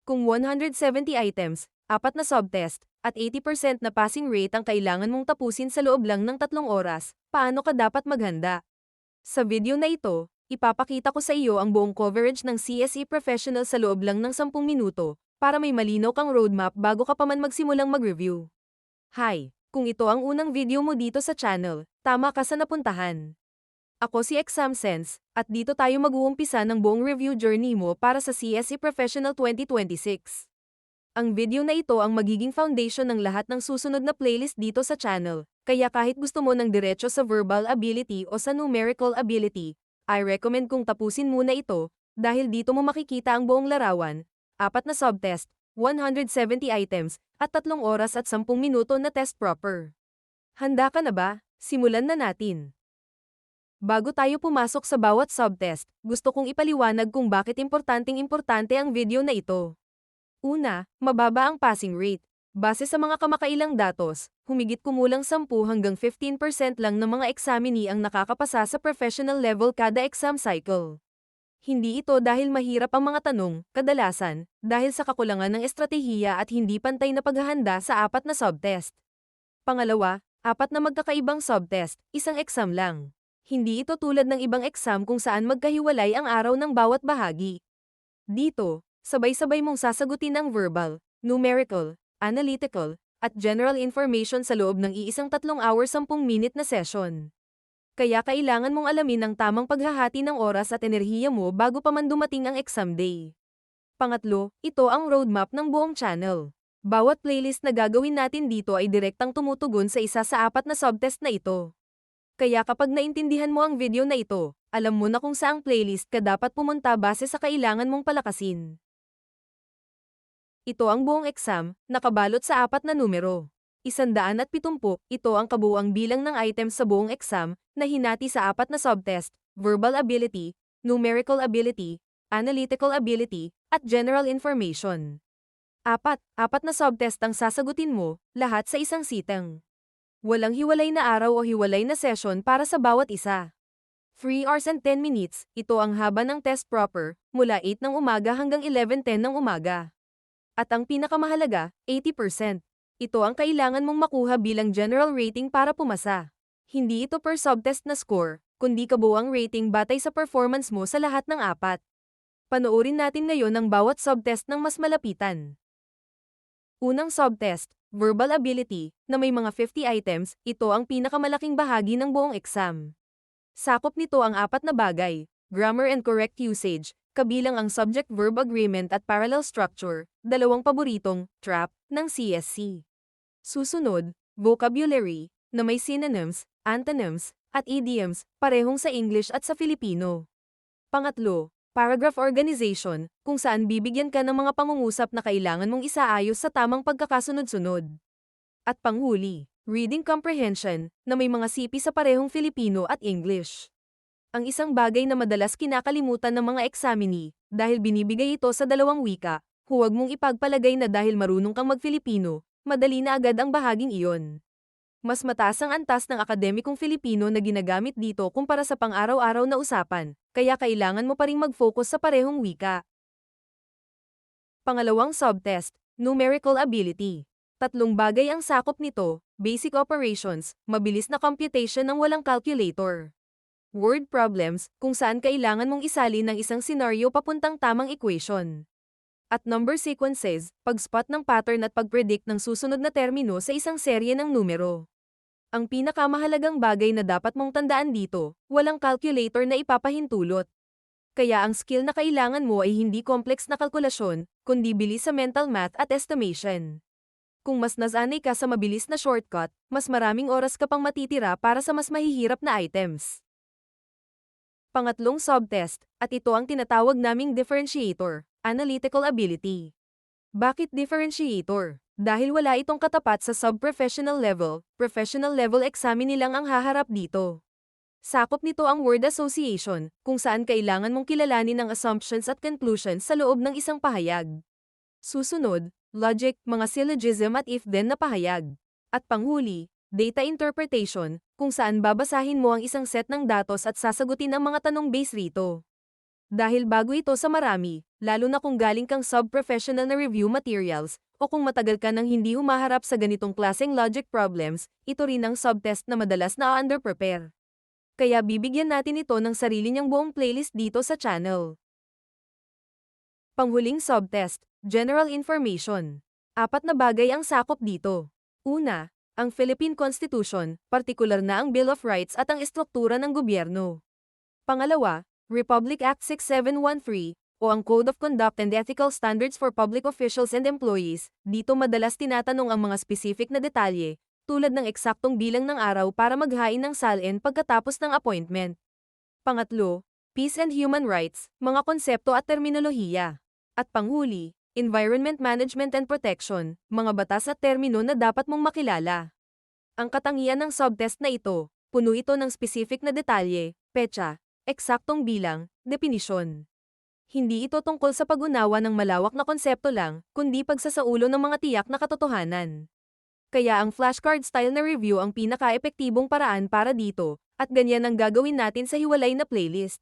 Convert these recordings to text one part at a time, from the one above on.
Kung 170 items, 4 na subtest, at 80% na passing rate ang kailangan mong tapusin sa loob lang ng 3 oras, paano ka dapat maghanda? Sa video na ito, ipapakita ko sa iyo ang buong coverage ng CSE Professional sa loob lang ng 10 minuto, para may malinaw kang roadmap bago ka pa man magsimulang mag-review. Hi! Kung ito ang unang video mo dito sa channel, tama ka sa napuntahan. Ako si ExamSense, at dito tayo mag-uumpisa ng buong review journey mo para sa CSE Professional 2026. Ang video na ito ang magiging foundation ng lahat ng susunod na playlist dito sa channel, kaya kahit gusto mo ng diretso sa verbal ability o sa numerical ability, I recommend kung tapusin muna ito, dahil dito mo makikita ang buong larawan, 4 na subtest, 170 items, at 3 oras at 10 minuto na test proper. Handa ka na ba? Simulan na natin. Bago tayo pumasok sa bawat subtest, gusto kong ipaliwanag kung bakit importante ang video na ito. Una, mababa ang passing rate. Base sa mga kamakailang datos, humigit kumulang 10 hanggang 15% lang ng mga examinee ang nakakapasa sa professional level kada exam cycle. Hindi ito dahil mahirap ang mga tanong, kadalasan, dahil sa kakulangan ng estratehiya at hindi pantay na paghahanda sa 4 na subtest. Pangalawa, 4 na magkakaibang subtest, isang exam lang. Hindi ito tulad ng ibang exam kung saan magkahiwalay ang araw ng bawat bahagi. Dito, sabay-sabay mong sasagutin ang verbal, numerical, analytical, at general information sa loob ng iisang 3 hours 10-minute na session. Kaya kailangan mong alamin ang tamang paghahati ng oras at enerhiya mo bago pa man dumating ang exam day. Pangatlo, ito ang roadmap ng buong channel. Bawat playlist na gagawin natin dito ay direktang tumutugon sa isa sa 4 na subtest na ito. Kaya kapag naintindihan mo ang video na ito, alam mo na kung saang playlist ka dapat pumunta base sa kailangan mong palakasin. Ito ang buong exam, nakabalot sa 4 na numero. 170, ito ang kabuuang bilang ng items sa buong exam, na hinati sa 4 na subtest, verbal ability, numerical ability, analytical ability, at general information. 4 na subtest ang sasagutin mo, lahat sa isang sitang. Walang hiwalay na araw o hiwalay na session para sa bawat isa. 3 hours and 10 minutes, ito ang haba ng test proper, mula 8 ng umaga hanggang 11:10 ng umaga. At ang pinakamahalaga, 80%. Ito ang kailangan mong makuha bilang general rating para pumasa. Hindi ito per subtest na score, kundi kabuuang rating batay sa performance mo sa lahat ng 4. Panoorin natin ngayon ang bawat subtest ng mas malapitan. Unang subtest, verbal ability, na may mga 50 items, ito ang pinakamalaking bahagi ng buong exam. Sakop nito ang 4 na bagay, grammar and correct usage, kabilang ang subject-verb agreement at parallel structure, dalawang paboritong, trap, ng CSC. Susunod, vocabulary, na may synonyms, antonyms, at idioms, parehong sa English at sa Filipino. Pangatlo, paragraph organization, kung saan bibigyan ka ng mga pangungusap na kailangan mong isaayos sa tamang pagkakasunod-sunod. At panghuli, reading comprehension, na may mga sipi sa parehong Filipino at English. Ang isang bagay na madalas kinakalimutan ng mga examinee, dahil binibigay ito sa dalawang wika, huwag mong ipagpalagay na dahil marunong kang mag-Filipino, madali na agad ang bahaging iyon. Mas mataas ang antas ng akademikong Filipino na ginagamit dito kumpara sa pang-araw-araw na usapan, kaya kailangan mo pa ring mag-focus sa parehong wika. Pangalawang subtest, numerical ability. 3 bagay ang sakop nito, basic operations, mabilis na computation ng walang calculator. Word problems, kung saan kailangan mong isalin ng isang senaryo papuntang tamang equation. At number sequences, pag-spot ng pattern at pag-predict ng susunod na termino sa isang serye ng numero. Ang pinakamahalagang bagay na dapat mong tandaan dito, walang calculator na ipapahintulot. Kaya ang skill na kailangan mo ay hindi complex na kalkulasyon, kundi bilis sa mental math at estimation. Kung mas nasanay ka sa mabilis na shortcut, mas maraming oras ka pang matitira para sa mas mahihirap na items. Pangatlong subtest, at ito ang tinatawag naming differentiator, analytical ability. Bakit differentiator? Dahil wala itong katapat sa sub-professional level examinee lang ang haharap dito. Sakop nito ang word association, kung saan kailangan mong kilalanin ang assumptions at conclusions sa loob ng isang pahayag. Susunod, logic, mga syllogism at if-then na pahayag. At panghuli, data interpretation, kung saan babasahin mo ang isang set ng datos at sasagutin ang mga tanong base rito. Dahil bago ito sa marami, lalo na kung galing kang sub-professional na review materials, o kung matagal ka nang hindi humaharap sa ganitong klaseng logic problems, ito rin ang subtest na madalas na under-prepare. Kaya bibigyan natin ito ng sarili niyang buong playlist dito sa channel. Panghuling subtest, General Information. 4 na bagay ang sakop dito. Una, ang Philippine Constitution, partikular na ang Bill of Rights at ang estruktura ng gobyerno. Pangalawa, Republic Act 6713, o ang Code of Conduct and Ethical Standards for Public Officials and Employees. Dito madalas tinatanong ang mga specific na detalye, tulad ng eksaktong bilang ng araw para maghain ng salin pagkatapos ng appointment. Pangatlo, Peace and Human Rights, mga konsepto at terminolohiya. At panghuli, Environment Management and Protection, mga batas at termino na dapat mong makilala. Ang katangian ng subtest na ito, puno ito ng specific na detalye, petsa, eksaktong bilang, definisyon. Hindi ito tungkol sa pag-unawa ng malawak na konsepto lang, kundi pagsasaulo ng mga tiyak na katotohanan. Kaya ang flashcard style na review ang pinaka-epektibong paraan para dito, at ganyan ang gagawin natin sa hiwalay na playlist.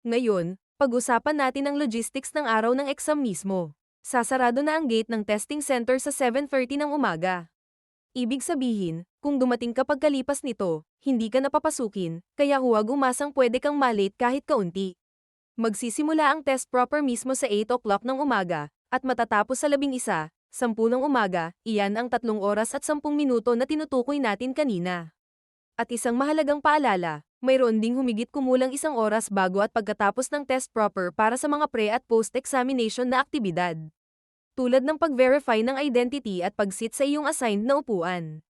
Ngayon, pag-usapan natin ang logistics ng araw ng exam mismo. Sasarado na ang gate ng testing center sa 7:30 ng umaga. Ibig sabihin, kung dumating ka pagkalipas nito, hindi ka napapasukin, kaya huwag umasang pwede kang malate kahit kaunti. Magsisimula ang test proper mismo sa 8 o'clock ng umaga, at matatapos sa 11:10 ng umaga, iyan ang 3 oras at 10 minuto na tinutukoy natin kanina. At isang mahalagang paalala, mayroon ding humigit kumulang 1 oras bago at pagkatapos ng test proper para sa mga pre- at post-examination na aktibidad. Tulad ng pag-verify ng identity at pag-sit sa iyong assigned na upuan.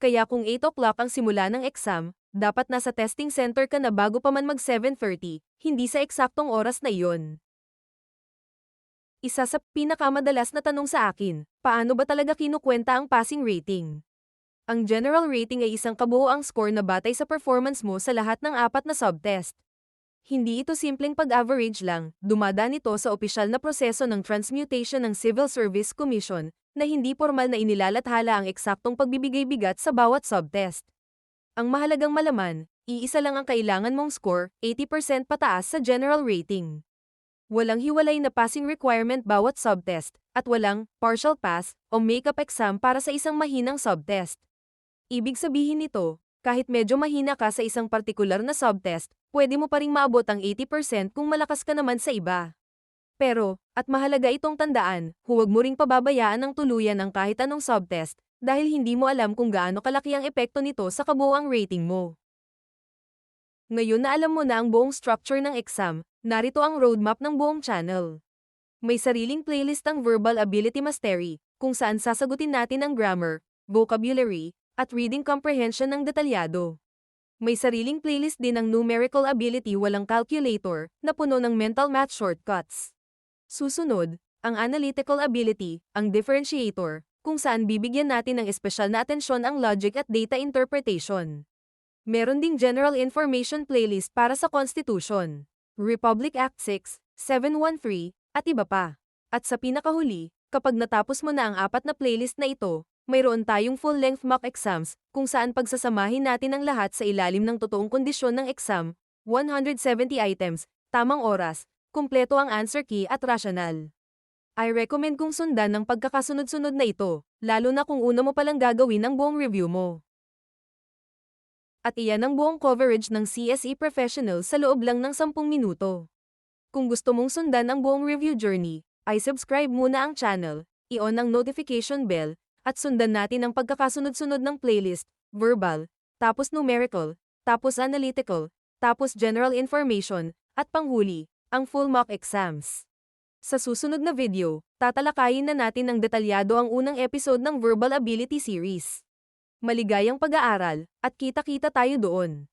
Kaya kung 8 o'clock ang simula ng exam, dapat nasa testing center ka na bago pa man mag 7:30, hindi sa eksaktong oras na iyon. Isa sa pinakamadalas na tanong sa akin, paano ba talaga kinukwenta ang passing rating? Ang general rating ay isang kabuoang score na batay sa performance mo sa lahat ng 4 na subtest. Hindi ito simpleng pag-average lang, dumadaan ito sa opisyal na proseso ng transmutation ng Civil Service Commission, na hindi formal na inilalathala ang eksaktong pagbibigay bigat sa bawat subtest. Ang mahalagang malaman, iisa lang ang kailangan mong score, 80% pataas sa general rating. Walang hiwalay na passing requirement bawat subtest, at walang partial pass o makeup exam para sa isang mahinang subtest. Ibig sabihin nito, kahit medyo mahina ka sa isang partikular na subtest, pwede mo pa ring maabot ang 80% kung malakas ka naman sa iba. Pero, at mahalaga itong tandaan, huwag mo ring pababayaan ng tuluyan ang kahit anong subtest, dahil hindi mo alam kung gaano kalaki ang epekto nito sa kabuuang rating mo. Ngayon na alam mo na ang buong structure ng exam, narito ang roadmap ng buong channel. May sariling playlist ang Verbal Ability Mastery, kung saan sasagutin natin ang grammar, vocabulary, at reading comprehension ng detalyado. May sariling playlist din ang Numerical Ability walang calculator, na puno ng mental math shortcuts. Susunod, ang Analytical Ability, ang differentiator, kung saan bibigyan natin ng espesyal na atensyon ang logic at data interpretation. Meron ding General Information Playlist para sa Constitution, Republic Act 6, 713, at iba pa. At sa pinakahuli, kapag natapos mo na ang 4 na playlist na ito, mayroon tayong full-length mock exams, kung saan pagsasamahin natin ang lahat sa ilalim ng totoong kondisyon ng exam, 170 items, tamang oras, kumpleto ang answer key at rational. I recommend kong sundan ng pagkakasunod-sunod na ito, lalo na kung una mo palang gagawin ang buong review mo. At iyan ang buong coverage ng CSE Professional sa loob lang ng 10 minuto. Kung gusto mong sundan ang buong review journey, ay subscribe muna ang channel, i-on ang notification bell, at sundan natin ang pagkakasunod-sunod ng playlist, verbal, tapos numerical, tapos analytical, tapos general information, at panghuli, ang full mock exams. Sa susunod na video, tatalakayin na natin ng detalyado ang unang episode ng Verbal Ability Series. Maligayang pag-aaral, at kita-kita tayo doon.